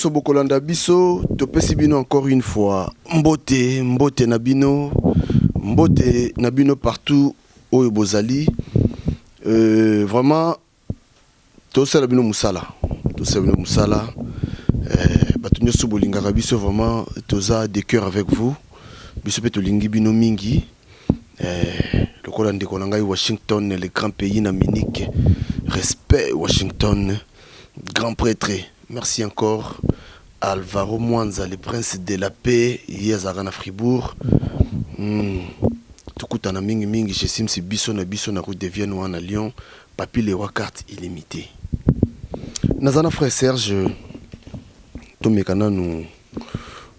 Sobokolanda biso, topesi bino encore une fois. Mbote, mbote nabino, mbote nabino partout où bozali. Vraiment, tout ça bino musala, tout ça bino musala. Batunyo sobolingaka biso vraiment, toza de cœur avec vous. Biso pe tolingi bino mingi. Le Kolande Konangai Washington, le grand pays d'Amérique. Respect Washington, grand prêtre. Merci encore. Alvaro Mwanza, le prince de la paix, Yazarana Fribourg. Tukutana mingi mingi, je sim si biso na route de Vienne ou en Lyon. Papi les carte illimitée. Nazana frère Serge, Tomekana nous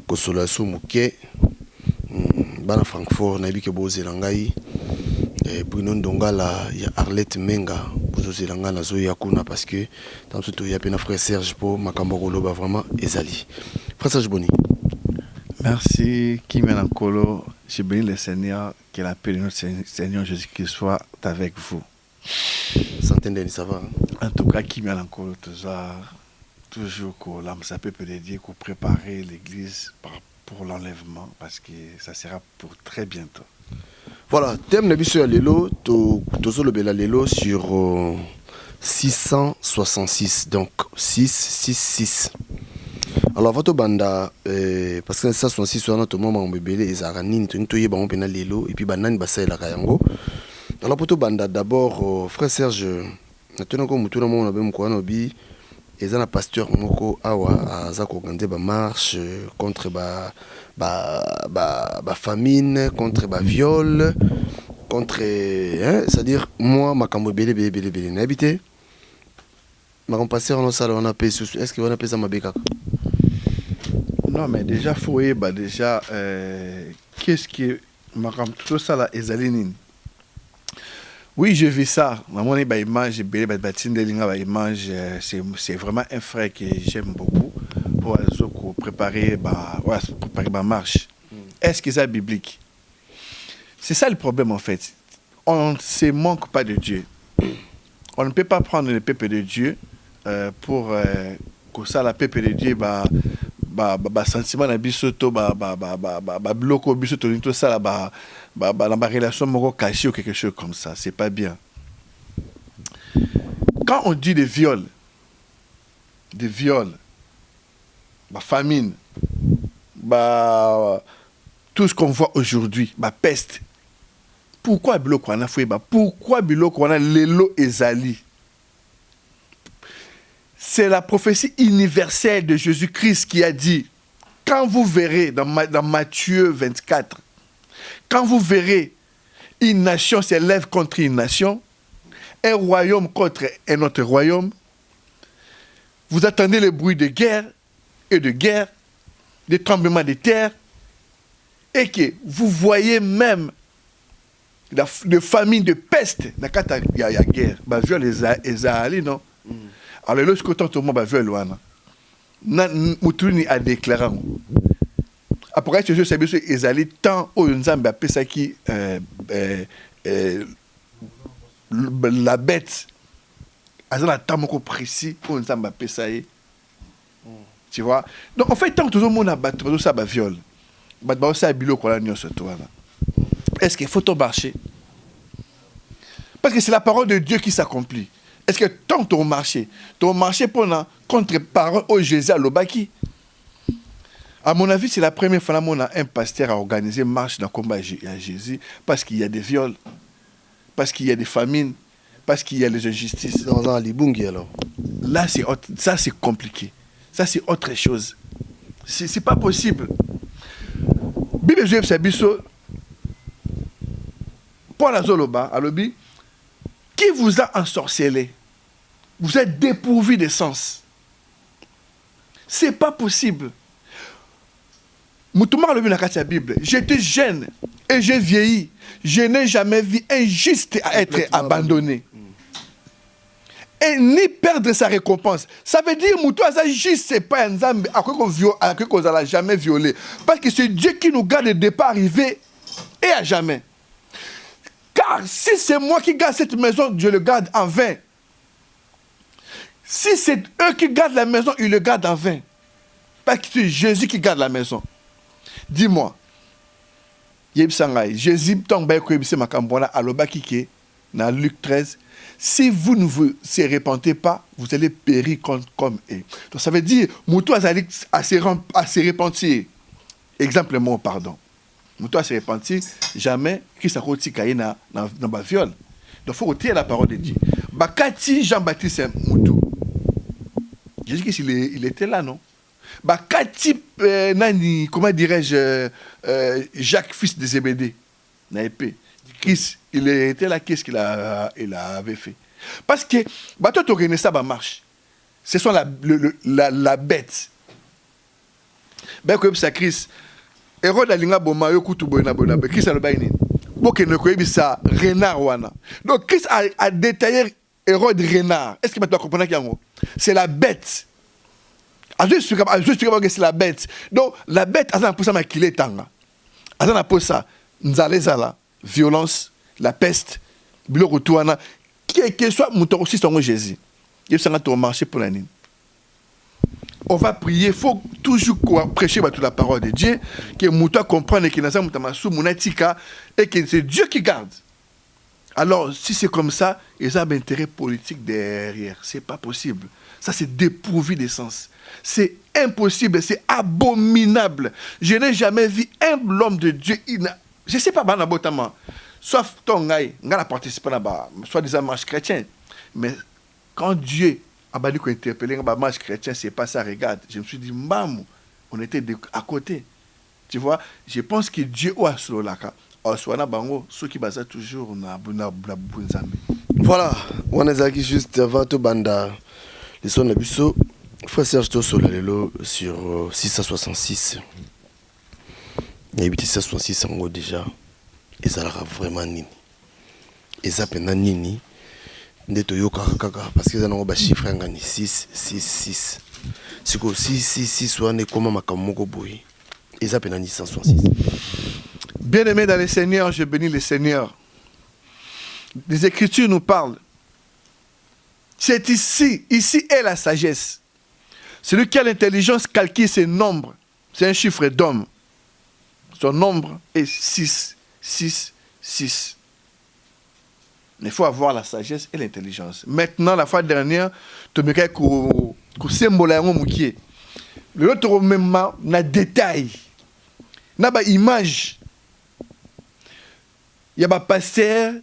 Kosolaso Mouké, Bana Francfort, Nabi Boze Langai, Bruno Ndongala, il y a Arlette Menga. Parce que dans tout il y a un frère Serge pour Makambogolo vraiment Ezali. Frère Serge Boni. Merci Kim Melankolo. Je bénis le Seigneur, que la paix de notre Seigneur Jésus-Christ soit avec vous. Centaine d'années, ça va. En tout cas, Kim Melankolo, toujours que l'âme peut dédier pour préparer l'église pour l'enlèvement, parce que ça sera pour très bientôt. Voilà, thème Nabiso ya lelo, tozolo bela lelo sur 666, donc 666. Alors, votre banda, parce que 666, on a tout le monde en bébé, et Zaranine, tout y est bon, on a lelo, et puis banane, bassa et la kayango. Alors, pour banda, d'abord, frère Serge, maintenant, comme tout le monde a bien quoi, et un pasteur moko awa aza ko organiser ba marche contre ba famine, contre ba viol, contre c'est-à-dire moi makambo belé n'habité ma pasteur on sala on a payé est-ce que on a payé ça mabeka. Non mais déjà faut déjà qu'est-ce que makambo tout ça là ezalinine. Oui, je vis ça. Maman est image, c'est vraiment un frère que j'aime beaucoup pour préparer ma marche. Est-ce que c'est biblique? C'est ça le problème en fait. On ne se manque pas de Dieu. On ne peut pas prendre le peuple de Dieu pour que ça, le peuple de Dieu, sentiment na bisoto bloco bisoto tout ça la relation moko cachée ou quelque chose comme ça, c'est pas bien. Quand on dit de viol, famine, tout ce qu'on voit aujourd'hui, peste, pourquoi biloko on a fait pourquoi biloko on a lelo ezali? C'est la prophétie universelle de Jésus-Christ qui a dit, quand vous verrez dans Matthieu 24, quand vous verrez une nation s'élève contre une nation, un royaume contre un autre royaume, vous attendez le bruit de guerre, des tremblements de terre, et que vous voyez même de famine, de peste, il y a guerre. Les Ali, non? Alors, lorsque tout le monde va vers loin, Moutouni a déclaré. Après, ce jeu, c'est bien sûr, ils allaient tant au Nzambe à Pesaki, la bête, ils ont un temps précis au Nzambe à Pesaki. Tu vois? Donc, en fait, tant que tout le monde a battu, tout ça va viol. Est-ce qu'il faut marcher? Parce que c'est la parole de Dieu qui s'accomplit. Est-ce que tant ton marché pendant contre parole au Jésus à l'Obaki? À mon avis, c'est la première fois que un pasteur a organisé une marche dans le combat à Jésus parce qu'il y a des viols, parce qu'il y a des famines, parce qu'il y a les injustices. Dans les bungi alors. Là, ça c'est compliqué. Ça c'est autre chose. C'est pas possible. Bible Jésus c'est biso. Pour la Zoloba, à l'obi, qui vous a ensorcelé? Vous êtes dépourvu de sens. C'est pas possible. Moutouma le vu dans la Bible. J'étais jeune et j'ai vieilli. Je n'ai jamais vu un juste à être abandonné. Et ni perdre sa récompense. Ça veut dire que juste c'est pas un Zambé à quoi qu'on n'a jamais violé. Parce que c'est Dieu qui nous garde de ne pas arriver et à jamais. Car si c'est moi qui garde cette maison, je le garde en vain. Si c'est eux qui gardent la maison, ils le gardent en vain. pas que c'est Jésus qui garde la maison. Dis-moi. Jésus, tant que Makambona, alobaki ke, dans Luc 13, si vous ne vous repentez pas, vous allez périr comme eux. Donc ça veut dire, Moutou a se repentir. Exemple, mon pardon. Moutou a se repentir, jamais Christ a roti kaye na viol. Donc il faut retirer la parole de Dieu. Bakati Jean-Baptiste Moutou. Jésus-Christ, il était là, non? Bakati, nani, comment dirais-je, Jacques, fils de Zébédée, n'a épée. Christ, il était là, qu'est-ce qu'il avait fait? Parce que, toi, tu connais ça, marche. Ce sont la bête. Ben, comme ça, Christ, Hérode a linga boma yo kutu boina bona, Christ a le baini. Bon, que ne connaît ça, renard wana. Donc, Christ a détaillé Hérode renard. Est-ce que tu comprends qu'il y a un mot? C'est la bête. C'est la bête. Donc, la bête, elle a pour ça qu'il est tanga. Elle a pour ça, nzalezala, violence, la peste, bilo retourna, quel que soit mon aussi son Jésus. Il s'en a marché pour la nuit. On va prier, il faut toujours prêcher toute la parole de Dieu, que Mouta comprenne que nous sommes et que c'est Dieu qui garde. Alors, si c'est comme ça, ils ont un intérêt politique derrière. Ce n'est pas possible. Ça, c'est dépourvu de sens. C'est impossible, c'est abominable. Je n'ai jamais vu un homme de Dieu. Je ne sais pas, sauf ton gars, il a participé à soit-disant marche chrétien. Mais quand Dieu a dit qu'on interpellait la marche chrétien, c'est pas ça, regarde. Je me suis dit, maman, on était à côté. Tu vois, je pense que Dieu a sur la carte. Ceux qui basent toujours na bunzambe. Voilà, on est juste avant tout banda. Les sons de Busso, Frère Serge Tosola lelo sur 666. Il y a 666 en gros déjà. Et ça l'aura vraiment nini. Et ça pendant nini. Ndeto yo kaka parce que ça n'a pas chiffre ngani 6 6 6. C'est quoi 6 6 6 ou ane comment makamoko boy. Et ça pendant 666. Bien-aimés dans le Seigneur, je bénis le Seigneur. Les Écritures nous parlent. C'est ici est la sagesse. Celui qui a l'intelligence calcule ses nombres. C'est un chiffre d'homme. Son nombre est 6, 6, 6. Il faut avoir la sagesse et l'intelligence. Maintenant, la fois dernière, tu me dis que c'est un l'autre même na détail. Na ba image. Il y a un pasteur,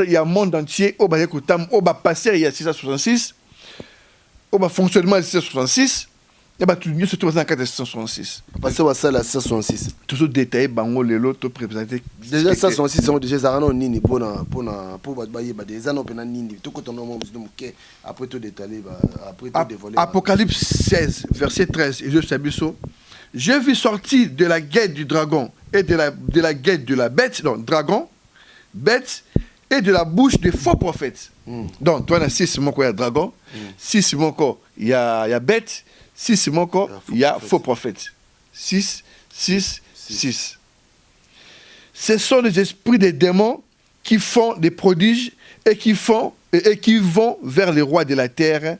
il y a un monde entier, il y a un pasteur, il y a 666, il y a un fonctionnement de 666, il y a tout le monde se trouve dans 466. Pasteur, c'est la 666. Toujours détaillé, bango, les lots, présenté. Déjà, 666, c'est déjà Zarano Nini pour des années Nini. Tout quand on a après tout détaillé, après tout dévoilé. Apocalypse 16, verset 13, et je sais bien. Je vis sortir de la guette du dragon et de la guette de la bête, donc dragon, bête, et de la bouche des faux prophètes. Donc, toi, il y a 6 mon corps, il y a dragon, 6 mon corps, il y a bête, 6 mon corps, il y a faux prophètes. 6, 6, 6. Ce sont les esprits des démons qui font des prodiges et qui vont vers les rois de la terre.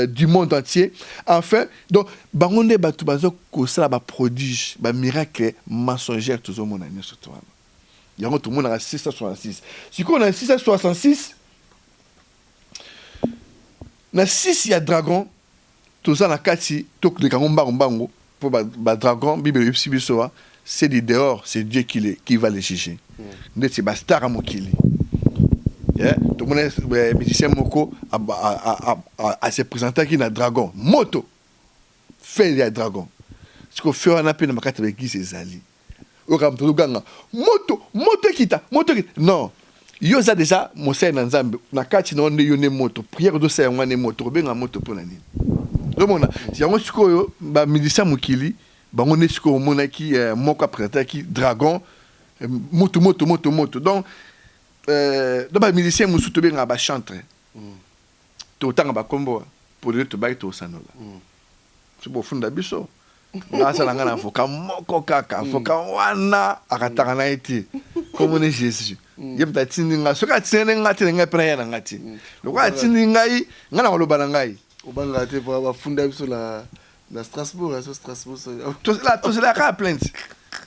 Du monde entier. Enfin, donc, bangonde batubazo kosala ba prodige, ba miracle mensongère tout le monde a sur toi. Il y a tout le monde a 666. Si on a 666, na 6 il y a dragon, tout ça na kati, tout le kangomba mbango pour ba dragon, Bible yipsibisoa, c'est dit dehors, c'est Dieu qui va les juger. C'est ba star amokili. Tout le monde musicien Moko a se présenté qui a dragon. Moto. Fait il dragon. Ce qu'on fait on a peine makata avec qui c'est Ali. Moto kita. Non. Yo za déjà mo sai na Nzambe na kati na onde yo ne moto. Prière do sai ngane moto benga moto pona nini. Domona, si yango sikoyo ba musicien mokili bango ne sikoyo mona ki moko présenté qui dragon moto. Donc donc les musiciens nous soutenons à chanter. Tout autant à combo pour le travail tout ça là. C'est pour fond d'abisso. Là ça l'engana faut qu'un moko kaka faut qu'un wana akataka na iti comme on est Jésus. Yem ta tininga so ka tininga tininga praya na ngati. Le ka tininga yi ngana lo banangai. Obanga te pour fond d'abisso la Na Strasbourg, à Strasbourg. Tout cela a plainte.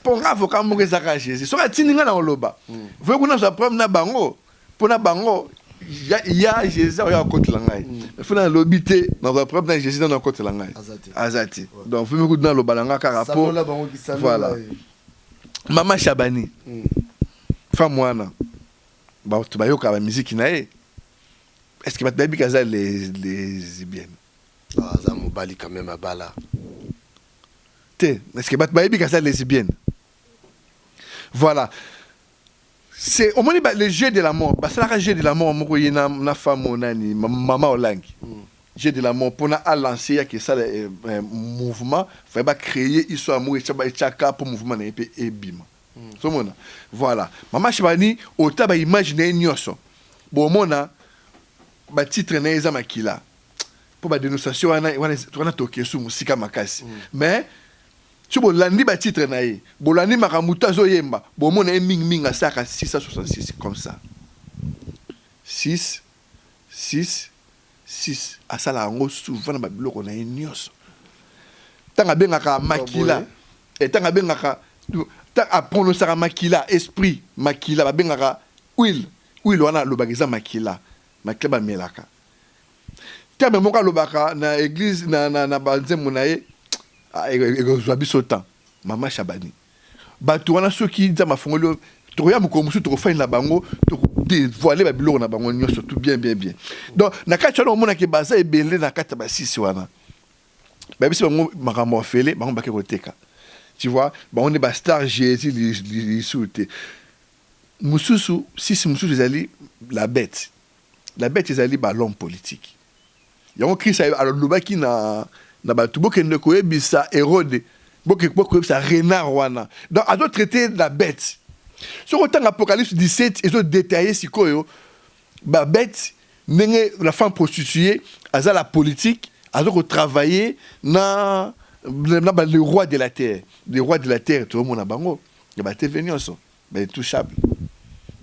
Pour nga faut quand même ça Jésus. So atininga na oloba. Vous qu'on a sa preuve na bango. Pour na bango, il y a Jésus ya côté langai. Faut na lobité na preuve na Jésus na côté langai. Azati. Donc faut me na lobalanga ka rapport. Voilà. Mama Shabani. Femme wana. Ba tu ba yoka ba musique na e. Est-ce que ba baby kaza les lesbiennes? Ah, ça mobali quand même à bala. Est-ce que ba baby kaza lesbiennes? Voilà. C'est au moins le jeu de la mort. Parce que le jeu de la mort, moi, il y a une femme, maman Olangi. Jeu de la mort, pour lancer que ça mouvement, il faut créer une histoire pour le mouvement et bim. Voilà. Maman Chibani, au tabac imaginer une yoso. Bon, mona, ba titre na eza makila. Pour la dénonciation, on a toqué sur musika makasi. Mais si vous avez un titre, vous avez un zoyemba, vous avez un ming 666 comme ça. 6, 6, 6. À ça, là, on souvent dans le on a un nyos. Tant que bien makila, et tant que bien prononcer makila, esprit, makila, bien huile, on a le bagaza makila, makila melaka. Tant que bien lobaka na église na banze munaye. Maman Shabani. Tu wana ceux qui disent ma fongolo, tu regardes mon comme tu refais na bango, tu dévoiler babilo na bango nyonso tout bien. Donc na kati wana omona ke baza ebele na kati ba sisi wana. Ba bisi bango makambo fele, bango bakeko teka. Tu vois, on est ba star Jésus li souté. Mususu, sisi mususu ezali la bête. La bête ezali ba l'homme politique. Yango Christ alors lobaki na batu bokende koyebisa Hérode koyebisa renard wana. Donc a doit traiter la bête. Sur autant Apocalypse 17 ils ont détaillé sikoyo ba bête la femme prostituée aza la politique a doit travailler na le roi de la terre. Le roi de la terre tout le monde a bango. Il va te venir ça. Ben intouchable.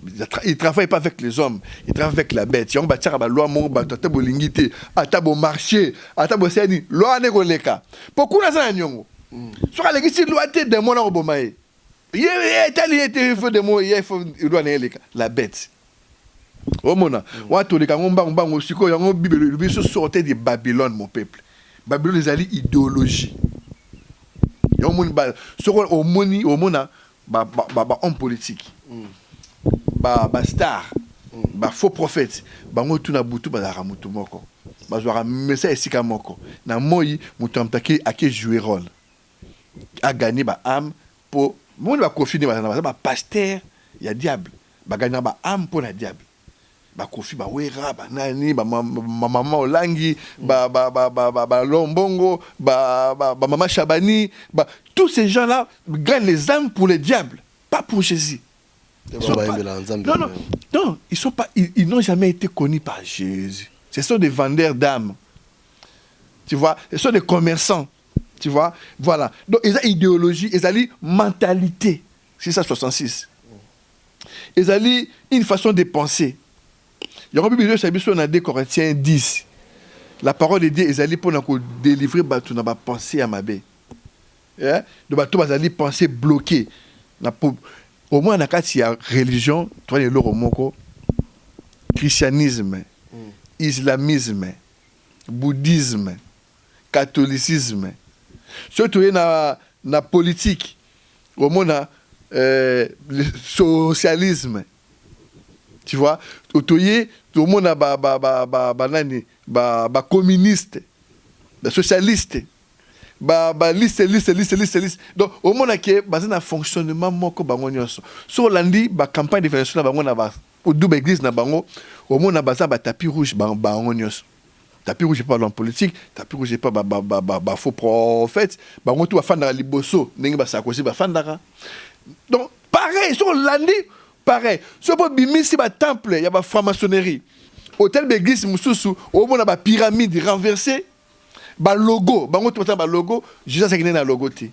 Il ne travaille pas avec les hommes, il travaille avec la bête. Il y a un loi, il bolingité, il marché, il seni, loi ne goleka. Pourquoi ça nyongo? Sur la légitime loi te de mon obomae. Il faut de moi, il faut loi ne leka. La bête. Oh mona, wa to leka ngomba ngomba siko yango Bible biso sortait de Babylone mon peuple. Babylone les ali idéologie. Yo mon ba sur au moni au mona ba homme politique. Ba star, ba faux prophète, ba ngotu na butu ba la mutu moko. Ba zwa message esika moko. Na moyi mutu amtaki ake jouer rôle. A gagner ba âme pour monde ba confiner ba pasteur, ya diable. Ba gagner ba âme pour la diable. Ba kofi ba wera ba nani ba maman Olangi, ba Lombongo, ba maman Shabani, ba tous ces gens-là gagnent les âmes pour le diable, pas pour Jésus. Non, ils n'ont jamais été connus par Jésus. Ce sont des vendeurs d'âmes. Tu vois, ce sont des commerçants. Tu vois, voilà. Donc, ils ont idéologie, ils ont mentalité. C'est ça, 66. Ils ont une façon de penser. Il y a un peu de 2 Corinthiens 10. La parole de Dieu, ils ont pour nous délivrer, ils ont pensé à ma baie. Donc, ils ont pensé bloqué. Au moins, dans il y a religion, toi, il y a christianisme, islamisme, bouddhisme, catholicisme. Surtout, il y a la politique, au moins, le socialisme. Tu vois, au monde a communiste, socialiste. Liste. Donc, au moins, il y a un fonctionnement moko bango nyonso. Sur l'andi, la campagne de fédération bango na ba au double église na bango, au moins na baza ba tapis rouge bango nyonso. Tapis rouge pas l'homme politique, tapis rouge pas faux prophète, bango tout ba fanda liboso, ndenge ba sakosi ba fandaka. Donc, pareil sur l'andi, pareil. Sur po bimisi ba temple, il y a ba franc-maçonnerie. Hôtel d'église mususu, au moins na ba pyramide renversée. Ba logo, bango tout ba logo, Jésus ça na logo ti.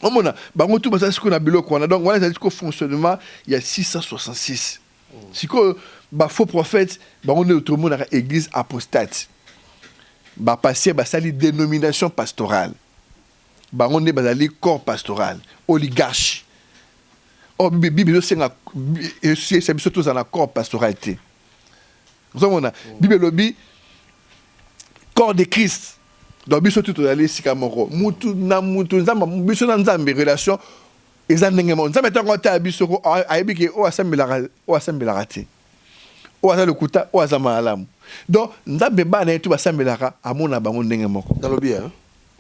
On mona, bango tout ça ce qu'on a biloko on donc voilà ça dit qu'au fonctionnement il y a 666. Si que ba faux prophète, bango ne tout le monde à église apostate. ba passer ba sali dénomination pastorale. Ba on est bazali corps pastoral, oligarchie. Oh Bible c'est surtout dans la corps pastoralité. Vous savez Bible lobby corps de Christ. Donc biso tout aller sikamoko. Mutu nzamba biso na nzambe relation ezanengemo. Nzambe tango ta biso ko ayebike o asambela te. O asa lokuta o asa malamu. Donc nzambe bana tout basambelaka amona bango ndenge moko. Dans le bien,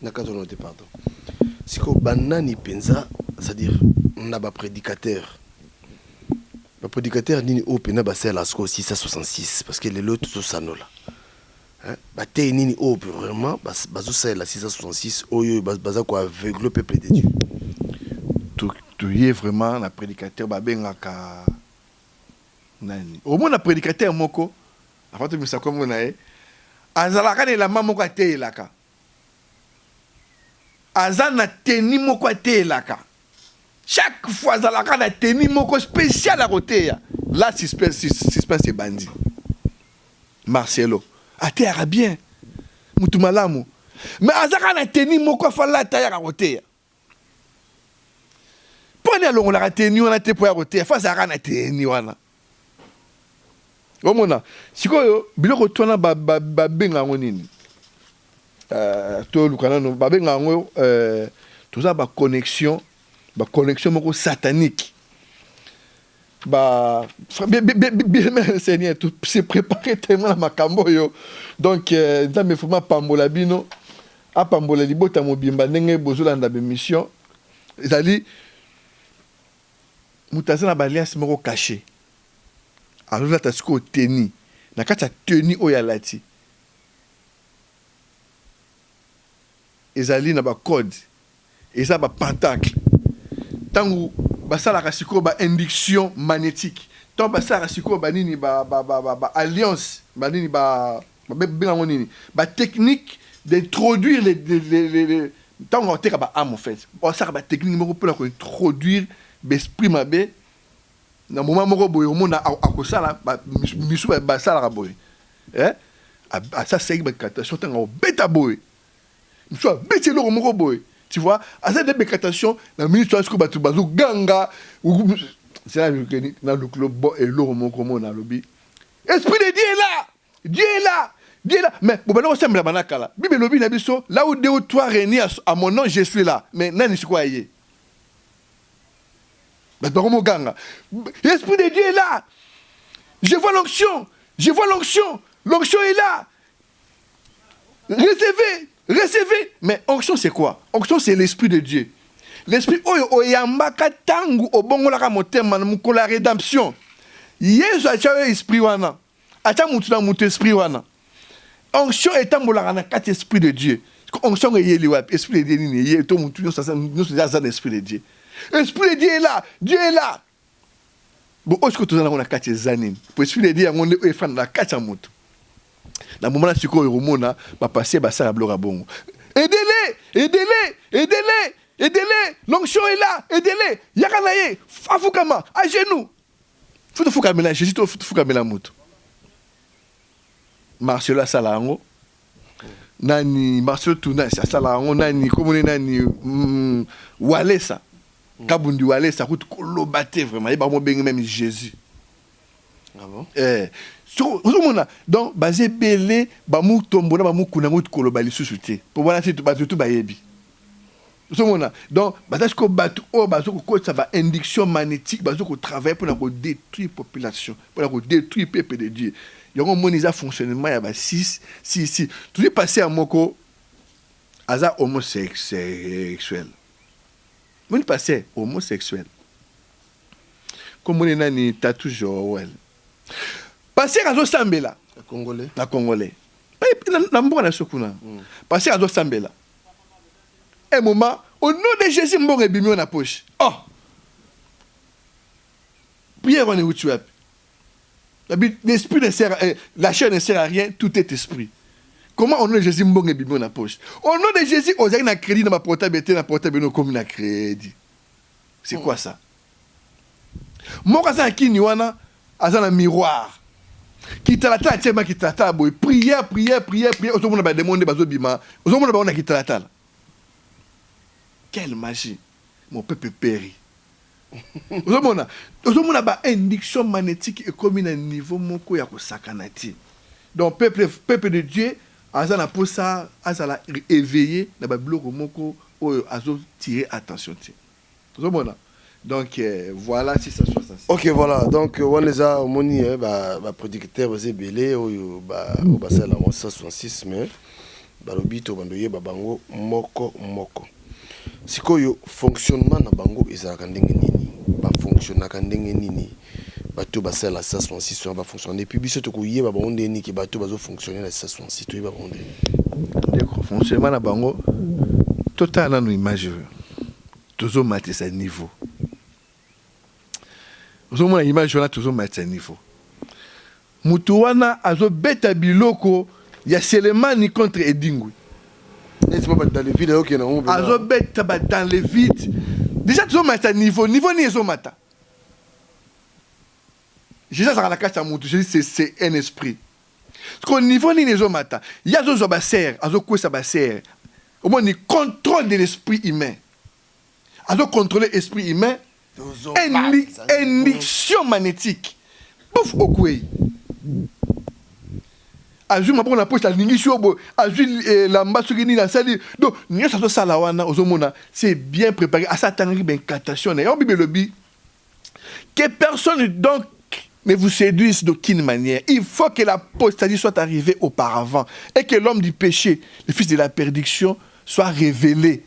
nakato no te pardon. Siko banani penza, c'est-à-dire on a ba prédicateur. Le prédicateur nini o pena ba sela sko 666 parce que les lots tout ça là. Hein? Ba té nini o vraiment bazo sela 666 oyo baza ko aveugle le peuple de Dieu. Tout y est vraiment la prédicateur ba bengaka nani. Au moins la prédicateur moko avant de me ça comme on a azalaka ne la mamo ko telaka. Azana teni moko telaka. Chaque fois azalaka na teni moko spécial à côté. Là suspense c'est bandit. Marcelo ate arabien mutu malamu. Mais azalaka na teni moko fala taya à côté. Pone alongo la teni on a te pour à côté. Fa azalaka na teni wana. Omona sikoyo biloko tona ba benga ngonini. To lukana no ba benga ngo tout ça ba connexion moko satanique. Bah bien Seigneur tout s'est préparé tellement à makambo yo. Donc dans mes format pambola bino a pambola libota mobimba ndenge bozolanda be mission. Ezali mutazana ba alliance moko caché. Alors là, tu as ce teni. Na kata teni oyalati. Ezali na ba code. Eza ba pentacle. Tangu basala kasiko ba induction magnétique. Tant basala kasiko ba nini ba alliance, ba nini ba benga nini. Ba technique d'introduire les tangu on teka ba âme en fait. On ça ba technique moko pour introduire l'esprit mabe. Na moment moko boye omona akosala misu ba sala boye ça c'est une captation tango beta boye misu beti lo moko boye tu vois à cette décatation la ministre est-ce que batu bazo ganga c'est là que dans le club et lo moko mona lobi esprit de Dieu est là mais bon on semble banakala bible lobi na biso là où deux ou trois réunis à mon nom je suis là mais nani c'est quoi yé. L'Esprit de Dieu est là. Je vois l'onction. L'onction est là. Recevez. Mais onction c'est quoi? Onction c'est l'Esprit de Dieu. L'Esprit oyambaka tangu obongolaka motema mukola rédemption. Yesu acha esprit wana. Acha mutu na mutu esprit wana. Onction etambolaka na kati esprit de Dieu. Onction eyeli wapi? Esprit de Dieu ni yé to mutu nous ça l'esprit de Dieu. L'Esprit de Dieu est là. Dieu est là. Bon, est-ce que tu as la carte zanine? Pour l'Esprit de Dieu, on est fan de la carte en moto. Dans le moment où tu es au monde, va passer à la bloc à bon. Aidez-les. L'onction est là. Aidez-les. Yakanaye. Afukama. À genoux. Faut fukama là. Jésus faut fukama la moto. Marcelo Salango. Nani Marcelo Tuna Salango nani comme nani Walesa. Kabundi Wale, ça coûte colobaté vraiment. Il va me même Jésus. Ah bon? Donc, basé belé, bamou tombona, bamou kunango kolobali sous-souté. Pour voir si tu vas tout bayebi. Donc, parce que batu o bazo ko ça va induction magnétique, bazo ko travailler pour détruire population, pour détruire peuple de Dieu. Il y a un monisa fonctionnement, il y a 6. Tout est passé à moko hasard homosexuel. Mon passé homosexuel. Comme on est ni tatou Joël. Passé à Zosambela. La Congolais. La mbona sokuna. Passé à Zosambela. Un moment, au nom de Jésus, mbon est bimé na poche. Oh. Pierre on est où tu es. L'esprit ne sert, la chair ne sert à rien, tout est esprit. Comment au nom de Jésus, mbonge bimon na poche? Au nom de Jésus, on a un crédit dans ma portable, comme un crédit. C'est quoi ça? Moi, quand j'ai un miroir. Kitalatala tellement kitalatala boy prière ozomona ba demande bazobima ozomona ba on a kitalatala. Quelle magie. Mon peuple périt. Ozomona ba induction magnétique et comme un niveau moko ya ko sakanati. Donc peuple de Dieu azana pour ça azala éveillé na ba biloko moko oyo azo tirer attention ti. Ozomona. Donc voilà si ça soit ça. OK, voilà. Donc on les a moni ba producteur aux belé oyo ba ça la 166 mais ba lobito bandoye ba bango moko. Sikoyo fonctionnement na bango ezalaka ndenge nini? Ba fonctionnaka ndenge nini? Bato ba ça la 166 va fonctionner puis biso to koyeba ba onde ni ki bato bazo fonctionner la 166 to ba onde. D'accord, fonctionnement na bango total na no image. Tozo mater sa niveau. Ozo mona image wana tozo mater niveau. Mutu wana azo beta biloko ya Selemani contre Edingui. N'est-ce pas dans les vides OK na on. Azo beta dans les vides. Déjà tozo mater niveau ni ezo mata. Jésus ça la carte à mutu, c'est un esprit. Parce qu'au niveau ni ezo mata, il y a zo ba serre, azo kwesa ba serre. Au moins il contrôle de l'esprit humain. Azo contrôler l'esprit humain. Induction magnétique. Pouf au couille. Azu ma pona poste la ningi shobo, azu la mbasugini na sali. Donc nyo ça ça la wana ozomona, c'est bien préparé à ça tangri ben catation et on bible le bi. Que personne donc ne vous séduise d'aucune manière. Il faut que l'apostasie soit arrivée auparavant et que l'homme du péché, le fils de la perdition soit révélé.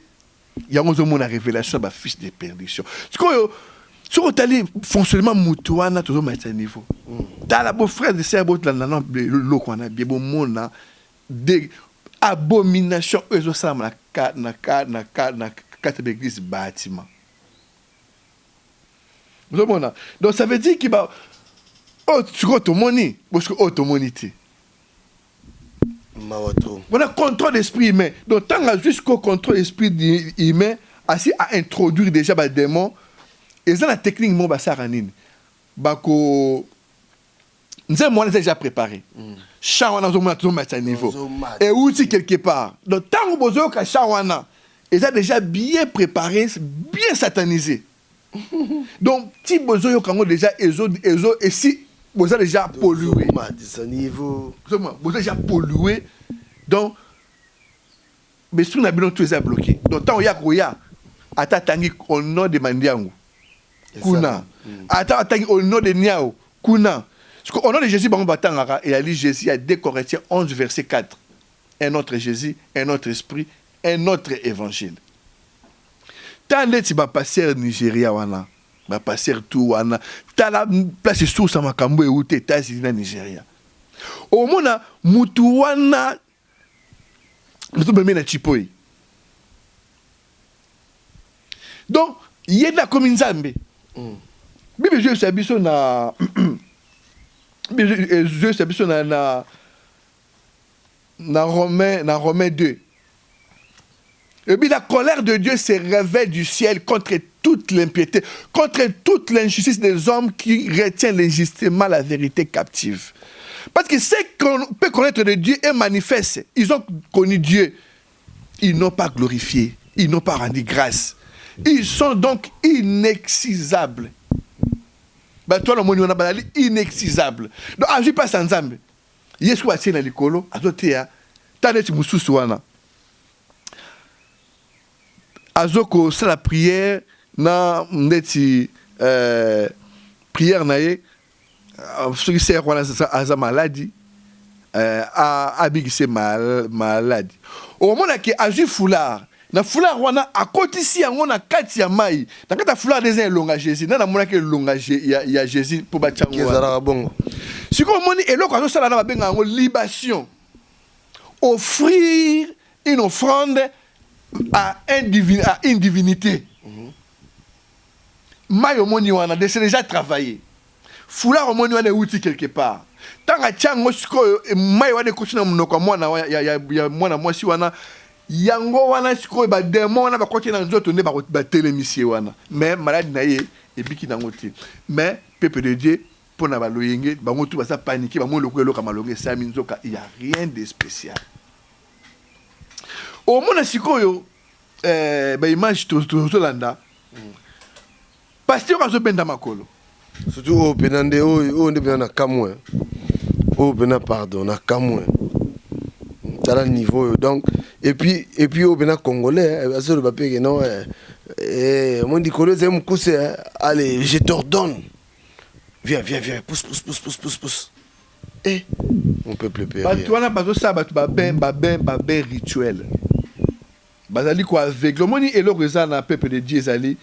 Il y a une révélation de fils de perdition. Si on a fonctionnement mutuana, tout le monde est à niveau. Dans la beau frère de sœur, l'eau qu'on a bien bon monde, des abominations, eux aussi, na quatre églises bâtiment. Donc ça veut dire qu'il va. Oh, tu vois, ton money, parce que oh, ton monité. On a contrôle d'esprit humain. Donc, tant jusqu'au contrôle d'esprit humain, assis à introduire déjà des démons, et ça, la technique, moi, ça ranine. Bako. Nous avons déjà préparé. Chawana, nous avons mis à niveau. Et aussi quelque part. Donc, tant que vous avez Chawana, ils ont déjà bien préparé, bien satanisé. Donc, si vous avez déjà, et si vous avez déjà pollué. Vous avez déjà pollué. Donc, mais si on a bien tout ça bloqué. Donc, tant qu'il y a, attendez au nom de Mandiango. Kuna. Attendez au nom de Niao. Kuna. Parce qu'au nom de Jésus, il a lu Jésus, il y a 2 Corinthiens 11, verset 4. Un autre Jésus, un autre esprit, un autre évangile. Tant que tu vas passer au Nigeria, va passer tout wana ta la place sous sa makambo et où États-Unis na Nigeria au mona mutu wana mutu bemé na chipoi donc yenda comme nzambe bible Dieu sabiso na Dieu sabiso na Romains 2. Et puis la colère de Dieu se révèle du ciel contre toute l'impiété, contre toute l'injustice des hommes qui retiennent légitimement la vérité captive. Parce que ce qu'on peut connaître de Dieu est manifeste. Ils ont connu Dieu. Ils n'ont pas glorifié. Ils n'ont pas rendu grâce. Ils sont donc inexcisables. Ben, toi, le monde, on a inexcisable. Donc, agis pas sans âme. Yesu a tient dans l'écolo, à côté, t'as des moussus wana. Azoko, c'est la prière, na ndeti prière nae, ceux qui savent qu'on a maladie, c'est maladie. Au moment où Azu foulard, na foulard wana à côté ici on a 4 ya mai, na kata foulard des longa Jésus, na mona que longa il y a Jésus pour battre bon. Si comme moni et loko ça na benga ngo libation. Offrir une offrande à une divinité. Maï au moni wana c'est déjà travaillé. Foulard au moni wana outil quelque part. Tant que tiango siko maï wana continue monoko mwana ya mwana mwasi wana yango wana siko ba démon wana ba continue nzoto ne ba télémissier wana. Mais malade na ye et biki nango ti. Mais peuple de Dieu pour na baloyenge bango tout basa paniquer bango loko eloka malonge sa minzoka, il y a rien de spécial. Au mona sikoyo ba image to landa pasteur azo benda makolo surtout au penande o ne bena kamwe o bena pardon na kamwe tala niveau donc et puis au bena congolais azo le papier non mon dit colo c'est mukuse allez je t'ordonne viens pousse et on peut plus périr ba toi na bazo sa ba ben rituel bazali ko avec le moni et le reza na peuple de Dieu ezali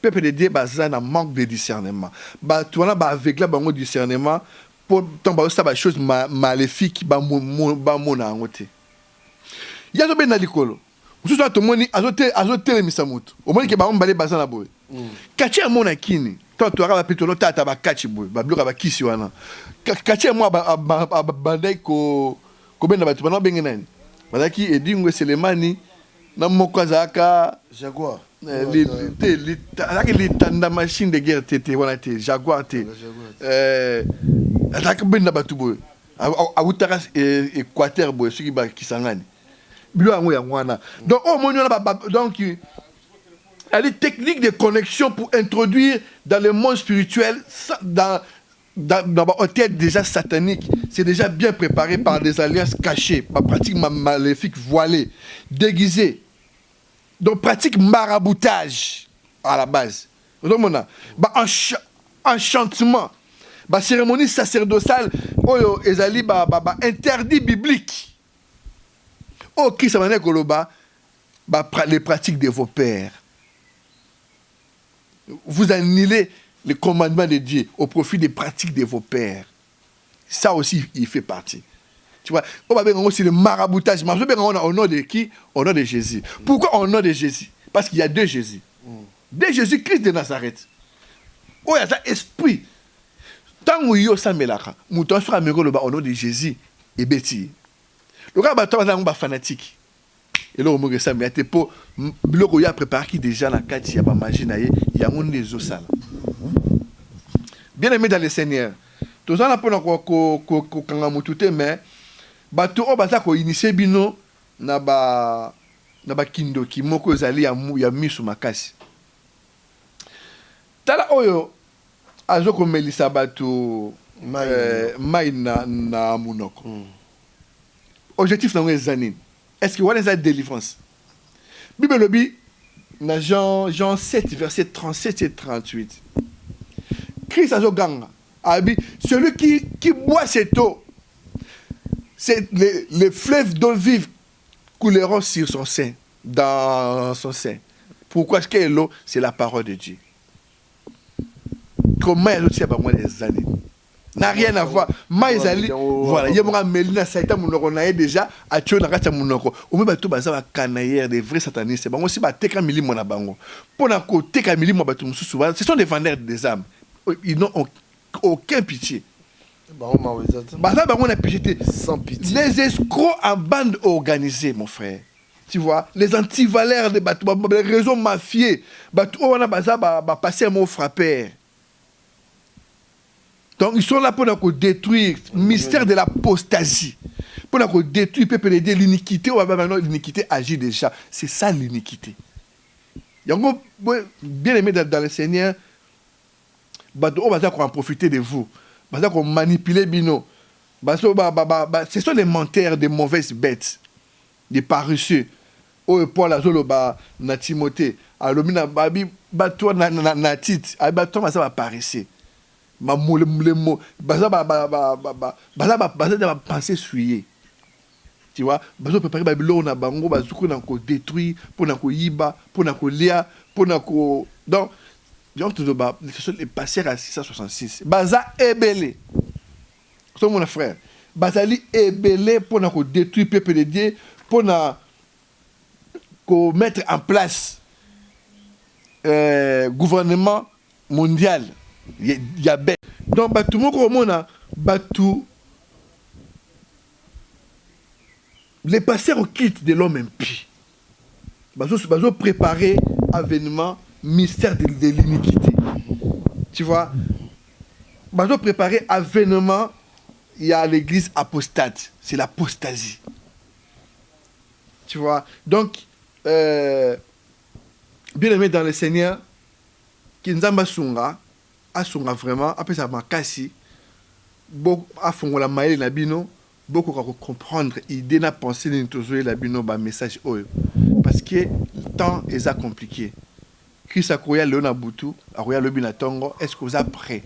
peuple de Dieu baza na manque de discernement ba toi na ba avec la bango discernement pour tant ba ça ba chose maléfique ba mona ngote yazo ben na likolo mususu to moni azote le misamutu o moni ke ba mbale baza na boy katia mona kini to ara ba pitono tata ba kachi boy ba bloka ba kisi wana katia mo ba dai ko benda ba tubana bengi nani bazaki edingwe selemani na mokwazaka Jaguar litanda machine de guerre tete wana te Jaguar te ataka benda batu boy awutaka Équateur boy soki ba kisangani bilo yango wana donc au moins donc les techniques de connexion pour introduire dans le monde spirituel dans hôtel déjà satanique, c'est déjà bien préparé par des alliances cachées, par pratique maléfique voilée, déguisée. Donc pratique maraboutage à la base. Donc on a enchantement, cérémonie sacerdotale, ezali interdit biblique. Qui ça m'a koloba les pratiques de vos pères. Vous annulez les commandements de Dieu au profit des pratiques de vos pères. Ça aussi, il fait partie. Tu vois, c'est le maraboutage. Mais on a au nom de qui? Au nom de Jésus. Pourquoi au nom de Jésus? Parce qu'il y a deux Jésus. Deux Jésus-Christ de Nazareth. Oh, il y a ça esprit. Tant que vous avez ça, vous avez au nom de Jésus et Betty. Le gars, il est fanatique. Et là, on me ça, mais il y a préparé qui déjà la carte, il y a pas magie, il y a un des os. Bien aimé dans le Seigneur, tous en apprenant que mais bato o baza ko initier bino na ba kindo ki moko ezali ya misu makasi. Tala oyo azo ko melisa bato mai na munoko. Objectif na ngezani. Est-ce que voilà une délivrance? Bible lobi na Jean 7 verset 37 et 38. Christ azoganga abi celui qui boit cette eau, c'est les fleuves d'eau vive couleront sur son sein, dans son sein. Pourquoi est-ce que l'eau c'est la parole de Dieu? Comment elle aussi a des années n'a rien à voir. Maïzali, voilà, il y a mon Mélina Saïta Mounoko déjà, à Tio Nakata Mounoko. Au même temps, ça va canailler des vrais satanistes. Bon, aussi, bah, Teka Mili Monabango. Pour la côte, Teka Mili Monabango, ce sont des vendeurs des âmes. Ils n'ont aucun pitié. Bah, ça, on a pitié. Sans pitié. Les escrocs en bande organisée, mon frère. Tu vois, les antivaleurs des bateaux, les réseaux mafieux, on a passé un mot frappeur. Donc, ils sont là pour nous détruire le mystère de l'apostasie. Pour nous détruire l'iniquité. L'iniquité agit déjà. C'est ça l'iniquité. Bien aimé dans le Seigneur, on va en profiter de vous. On va manipuler Bino. Ce sont les menteurs, des mauvaises bêtes, des paresseux. Paul Azolo na Timothée. Alomina babi toi na tit. Toi ça va paresser. Ma moule mo baza penser souiller, tu vois, baza préparer babylone na bango bazuku na ko détruire pour na ko yiba pour na ko lia pour na ko donc ce sont les passeurs à 666 baza ebele so mon frère bazali ebele pour na ko détruire peuple de Dieu pour na ko mettre en place gouvernement mondial. Il y a bête. Donc, tout le monde batou. Les passeurs au kit de l'homme impie. Bazo préparer avènement mystère de l'iniquité. Tu vois, bazo préparer avènement, il y a l'église apostate, c'est l'apostasie. Tu vois, donc bien aimé dans le Seigneur, Kinzamba Sunga, Asunga vraiment, après ça makasi, beaucoup afongola maïle na bino, beaucoup à comprendre idée na pensée de nous la bino ba message oyo, parce que le temps est compliqué. Christ a croyé le na butu, a croyé le bina tongo, est-ce que vous êtes prêts?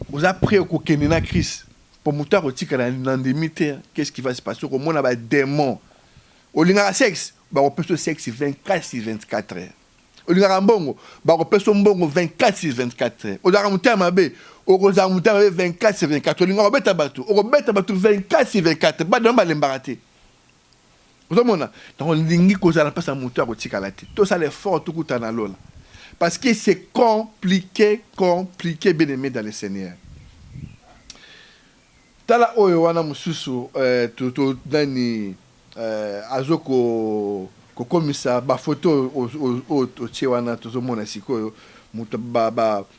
Vous êtes prêts au kokenina Christ pour moutar au tika na ndimité, qu'est-ce qui va se passer au monde a ba démon. Au lingara sexe, ba repèse sexe 24/24 heures. Au lingara mbongo, ba repèse mbongo 24/24 heures. Au lingara mutama be, au rosa mutama 24/24. Au lingara beta batu, au beta batu 24/24. Ba damba lembarate. Vous comprenez? Donc lingi koza na pasa mutar au tika la tête. Tout ça l'effort tout kutana lola. Parce que c'est compliqué, bien aimé dans le Seigneur. Tala oyo wana mususu to dani azoko kokomisa ba photo o tchewana tozomona sikoyo muto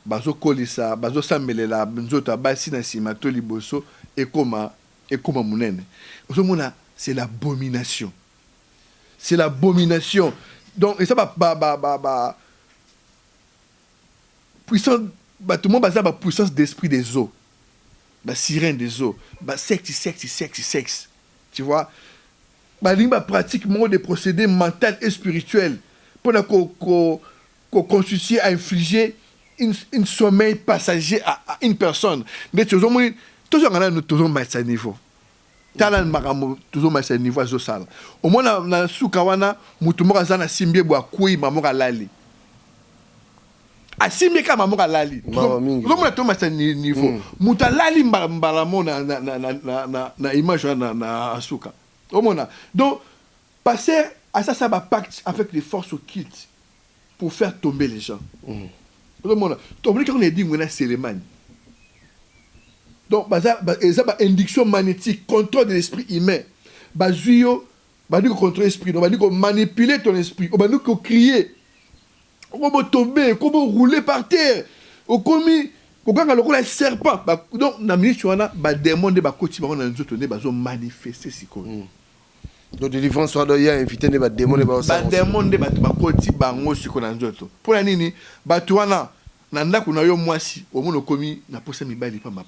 bazokolisa bazosambelela nzoto basi na sima to liboso ekoma munene. Ozomona c'est l'abomination. C'est l'abomination. Donc et ça puissance tout le monde basa ba puissance d'esprit des eaux. Ba sirène des eaux, ba sexe. Tu vois? Ba pratique des procédés mentaux et spirituels pour qu'on constitue à infliger un sommeil passager à une personne. Mais toujours à niveau. Talan maramo toujours à niveau zo sala. Au moins na sukawana mutumoka zana simbie bwa kui mamoka lali. Asimbe kama mamoka lali. Zomona to masa niveau. Muta lali mbalamo na image na asuka. Donc, passer à ça va pacte avec les forces occultes pour faire tomber les gens. Tomber quand on est dit que c'est les man. Donc, ça va induction magnétique, contrôle de l'esprit humain. Bazuyo, va dire contrôler l'esprit, on va dire manipuler ton esprit, on va dire crier, on va tomber, on va rouler par terre, on commis. Pourquoi on a un serpent? Donc, dans la minute, on a des démons qui ont manifesté. Donc, délivrance soit d'ailleurs invité des démons de ba démon de bakoti bango siko na nzoto. Pour la nini batu wana na ndako na yo mwasi omono komi na posa mibali pamba.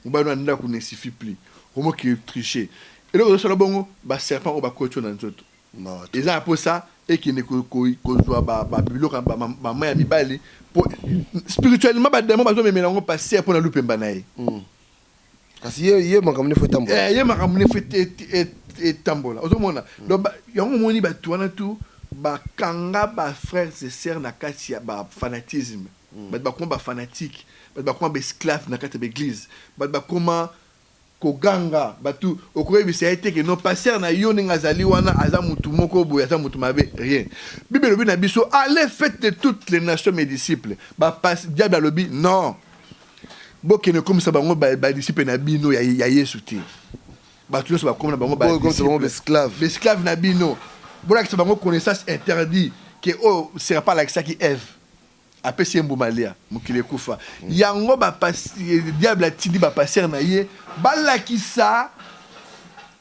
Mubano na ndako ne suffit plus. Omo qui tricher. Et donc sur le bongo ba serpent o bakoti na nzoto. Ils ont pour ça et qui ne kozwa ba biloko ba mama ya mibali pour spirituellement ba démon bazo memela ngo passer pour na lupemba nae. Parce que makamune faut tambola. Makamune faut et tambola. Ozomona. Donc yango moni ba tuana tout ba kanga ba frères et sœurs na kati ya ba fanatisme. Ba komba fanatique, ba komba esclave na kati ya église. Ba koma koganga batu okoyebi ça été que non passer na yo ninga zali wana aza mutu moko boya aza mutu mabe rien. Bible lobi na biso allez faites de toutes les nations mes disciples. Ba passe diable lobi non. Bokene comme ça bango ba disciple na bino ya Yesu ti. Ba tous ba comme na bango ba esclave na bino. Bola que ça bango connaissance interdit que oh c'est pas like ça qui Ève. Après c'est mboumalia mukile kufa. Yango ba passe diable a tidi ba passer na ye ba la ki ça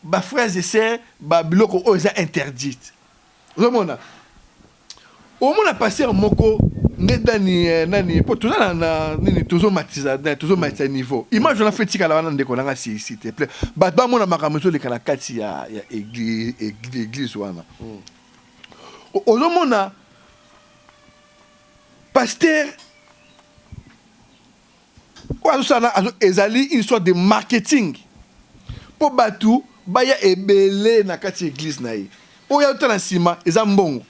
ba frères et sœurs ba biloko o za interdite. Omona. Omona passer moko nani pour tout ça nani toujours matiza toujours matiza niveau image on a fait tika la wana ndeko nanga s'il te plaît ba mona makamezo le kana kati ya église wana ozomona pasteur ozo sana ezali une sorte de marketing pour batu baya ebele na kati église na ye oya utana sima eza mbongo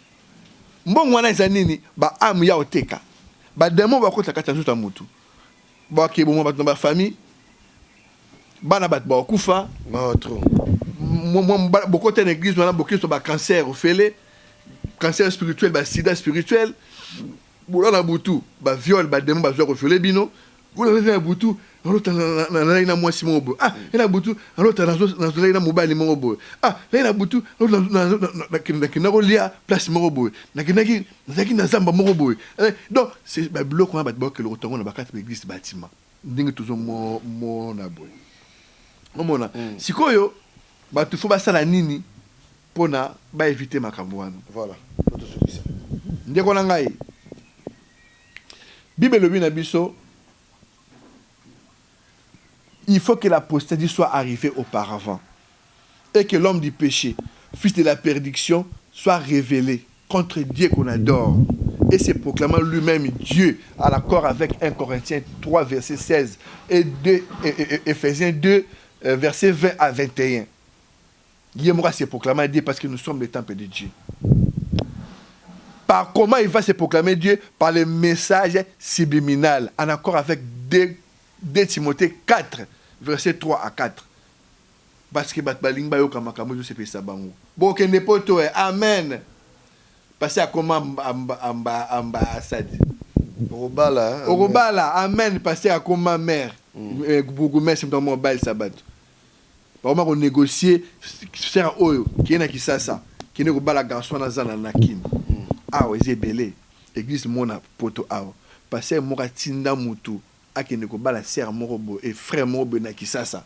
mbongo wana eza nini ba amu ya oteka ba demo ba kota kata zuta mutu ba ke bomo ba na famille bana bat ba kufa ma trop beaucoup de l'église wana beaucoup so ba cancer ofele cancer spirituel ba sida spirituel bola na butu ba viol ba demo ba zo ofele bino bola na butu alota na mwasi mobo ina butu alota na mobali mobo ina butu na kinako lia place mobo na kinaki na zamba mobo donc c'est ba bloc on a ba que le retour na ba quatre église bâtiment ndenge tozo mona boy omona sikoyo bato fo basala nini pona ba éviter makambo wana voilà ndeko na ngai Bible lobi na biso il faut que la postérité soit arrivée auparavant et que l'homme du péché, fils de la perdition, soit révélé contre Dieu qu'on adore. Et c'est proclamant lui-même Dieu à l'accord avec 1 Corinthiens 3, verset 16 et Éphésiens 2, verset 20 à 21. Dieu s'est proclamé Dieu parce que nous sommes le temple de Dieu. Par comment il va se proclamer Dieu? Par le message subliminal, en accord avec 2 Timothée 4, verset 3 à 4. Parce que Batbalingba yo kamakamu se pesa bango. Bon kende poto amen. Parce à comment ambassade. Orobala amen parce à comment mère. Bougoumen c'est mon bail sabat. Par on négocier faire oyo qui na kisasa qui ne robala garçon na zana nakin. Ah ouais belé. Église mona poto awo. Parce que mo tinda mutu akene ko bala sœur morobo et frère morobo na kisasa.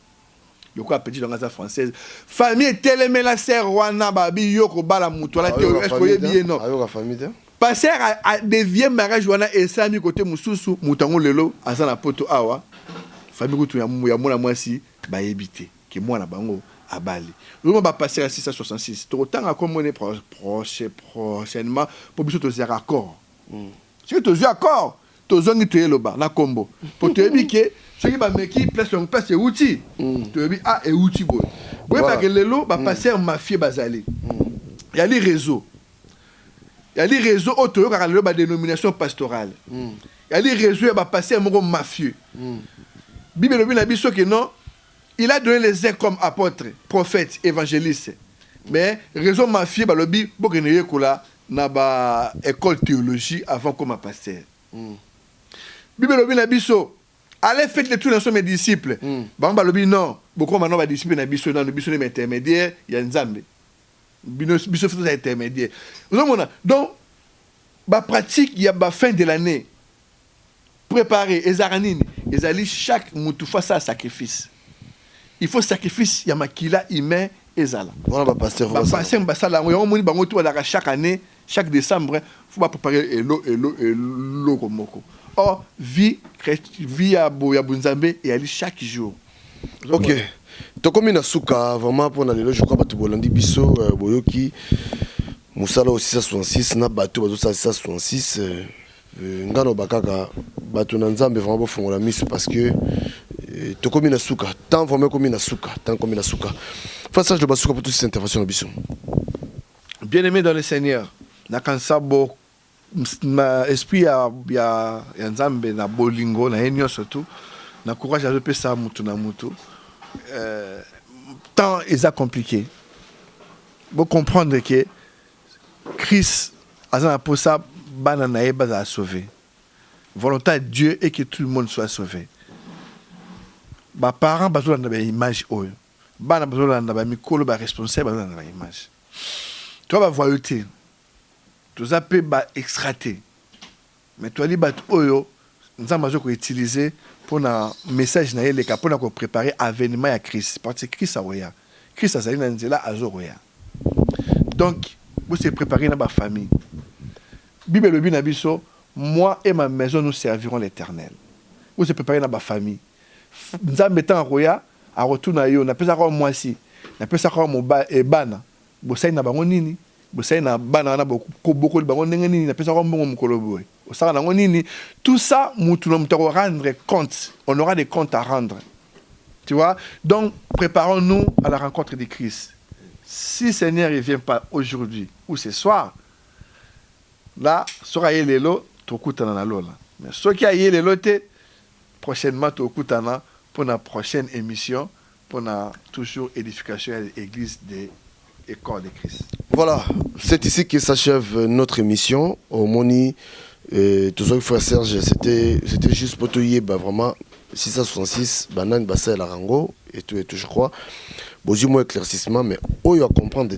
Le quoi petit dans la française famille télémé la sœur wana babi yoko bala mutu la théorie est-ce que bien non ayo famille passer à des vieux mariage wana et ça mi côté mususu mutango lelo azana poto awa famille kutu ya mona mwasi ba éviter que moi na bango abali nous va passer à 666 tout temps comme on est prochainement pour biso to zéro accord si to zéro accord to zongi to yeloba na kombo pour te ébiquer ceux qui va meki place on place outil tu dis ah et outil boy ouais parce que lelo va passer mafieux bazali il y a les réseaux auto car lelo ba dénomination pastorale il y a les réseaux va passer un mafieux Bible le na biso que non il a donné les uns comme apôtres prophètes évangélistes mais réseau mafieux ba lobi bokene kola na ba école théologie avant comme pasteur Bible le na biso allez faites les tout dans mes disciples. Bamba lobi non, beaucoup maintenant va disciples na biso dans le biso les intermédiaires, il y a nzambe. Biso fait intermédiaire. Donc ba pratique il y a ba fin de l'année. Préparer ezaranine, ezali chaque mutu face à sacrifice. Il faut sacrifice ya makila humain ezala. Voilà ba pasteur. Ba pasteur basala on moni bango tout la chaque année, chaque décembre, faut pas préparer elo komoko. Or, vie à Bunzambe et aller chaque jour. Ok. Tu comme une souka vraiment pour aller je crois que tu bolandi biso boyoki musala aussi 666 na bateau bateau 666 ngano bakaka bateau na nzambe vraiment fongola miso parce que tu comme une souka tant vraiment comme une souka tant comme une souka. Face à le basuka pour toutes ces interventions biso. Bien-aimé dans le Seigneur, na kansabo ma esprit ya nzambe na bolingo na enyo surtout na courage à repérer ça mutu na mutu tant est compliqué pour comprendre que Christ a pour ça banana et basa sauver volonté de Dieu et que tout le monde soit sauvé ba parents bazo na ba image oyo bana bazo na ba mikolo ba responsable bazo na ba image toi ba voyauté tous appels extrater mais toi les bat oyo nous avons utilisé pour un message na yeleka pour nous préparer avènement à Christ parce que Christ a oya Christ a zali na nzela azoya donc vous se préparer dans ma famille Bible le bi na biso moi et ma maison nous servirons l'Éternel vous se préparer dans ma famille nzambe tan roya a retourna yo na pesa ko moi si na pesa ko mo ba e bana bo sai na bango nini Bossai na bana na beaucoup de bango nini na pesa ko mbongo mukolo boy osaka na nini tout ça mutu na mutu rendre compte on aura des comptes à rendre tu vois donc préparons-nous à la rencontre de Christ si Seigneur il vient pas aujourd'hui ou ce soir là sera yelelo tokutana na lola mais ce qui a yelelo te prochainement tokutana pour la prochaine émission pour la toujours édification de l'église des et corps de Christ. Voilà, c'est ici que s'achève notre émission. Au Moni, toujours frère Serge, c'était juste pour te dire, vraiment, 666, banane, bassa la rango, et tout, je crois. Bon, j'ai moins éclaircissement, mais où il y a comprendre,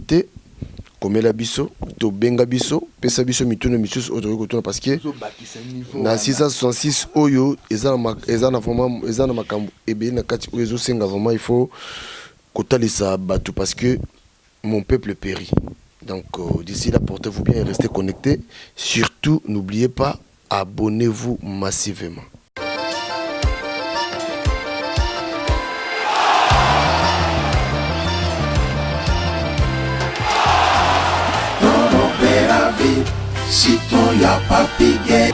komela biso to benga biso pesa biso mituno misusu oto kotuna parce que na 666 oyo eza na vraiment eza na makambo ebe na kati oyo senga vraiment il faut kotalisa bato parce que mon peuple périt. Donc d'ici là portez-vous bien et restez connectés. Surtout n'oubliez pas, abonnez-vous massivement. Si ton y a pas pigué.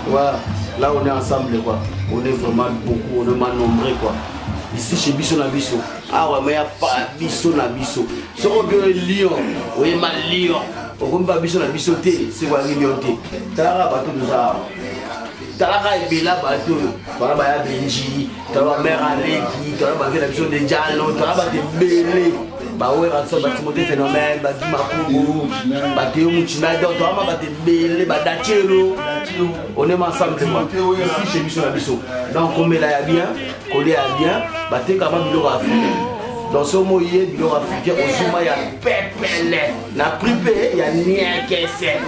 Voilà, là on est ensemble quoi. On est vraiment beaucoup, on est mal nombreux quoi. Ici chez Bisso na Bisso. Ah ouais, mais y a pas Bisso na Bisso. Si on veut Lyon, oui mal Lyon. On compte pas Bisso na Bisso té, c'est quoi Lyon té. Tara bateau de ça. Tara et Bella bateau. Tara ba ya Benji, tara mère Aleki, tara ba la Bisso de Diallo, tara ba de Belé. Bah ouais, ça va te phénomène, bah tu m'as bah tu es mouchina, donc toi bah t'es belé, bah d'achelo. On est ensemble ici chez Bisso na Bisso. Donc on met là bien, collé à bien, bah t'es capable de africain. Dans ce moyen, bilo africain, au Zuma il y a pépélé, la pripé, il y a rien qui c'est.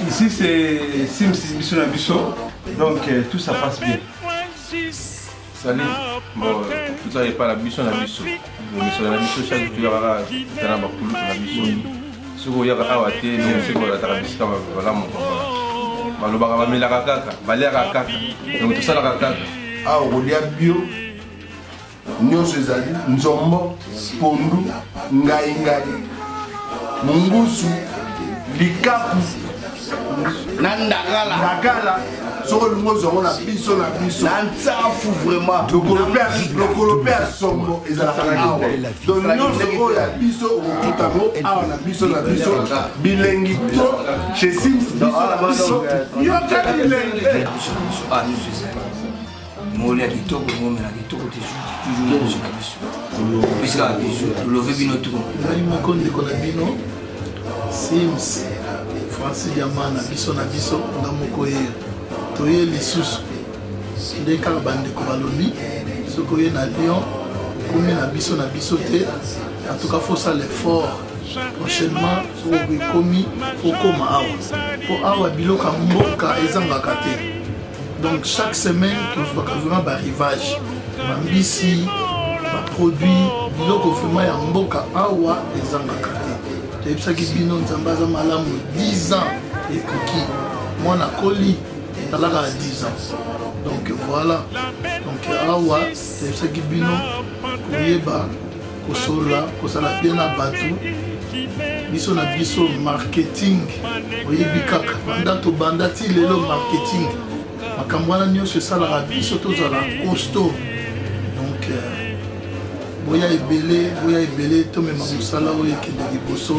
Ici c'est Sims Bisso na Bisso, donc tout ça passe bien. Salut, bon, tout ça n'est pas la Bisso na Bisso. Mais sur la mission, chaque jour, il y aura un peu de mission. Ce qu'il y a à Wate, c'est que la tradition va mon papa. Le bagage va me la caca, va aller à la caca. Donc tout ça la caca. Ah, on y a bio. Nous sommes Nzombo, Pondu, Ngai Ngai, Mungusu, Likaku, Nandagala. Sur le mot, on a Bisso na Bisso. Nantafu vraiment. Le Colopéa Sombo et Zalakana. Donc nous sommes à Bisso, au Koutamo, on a Bisso na Bisso, Bilengi, chez Sims, Bisso na Bisso. Il y a déjà Bilengi. Ah, nous sommes. Molia kitoko, momela kitoko, toujours sur la Bisso. Puisque la Bisso, le veut bien tout. Nalimo konde kona bino. Sims, Francis Yamana, Bisso na Bisso, Ndamokoye. Toye lisusu nde kaka bandeko balobi soki oye na Lyon okomi na biso te en tout cas faut ça l'effort prochainement soki ekomi okoma awa mpo awa biloko ya mboka ezangaka te donc chaque semaine tozwaka vraiment barivage bambisi baproduit biloko vraiment ya mboka awa ezangaka te toyebisaki bino nzambe aza malamu 10 ans ekoki mwana koli talaka à 10 ans. Donc voilà. Donc awa, c'est ce qui bino koyeba kosola kosala bien na batu. Biso na biso marketing. Oyebi kaka banda to banda ti lelo marketing. Makambo wana nyonso esalaka biso tozala costaud. Donc boya ebele tomema mosala oyo ekende liboso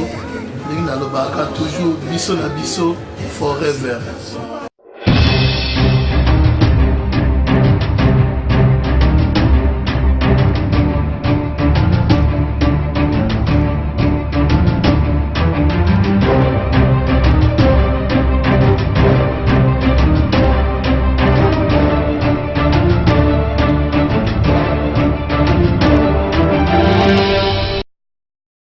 ndenge nalobaka toujours biso na biso forever.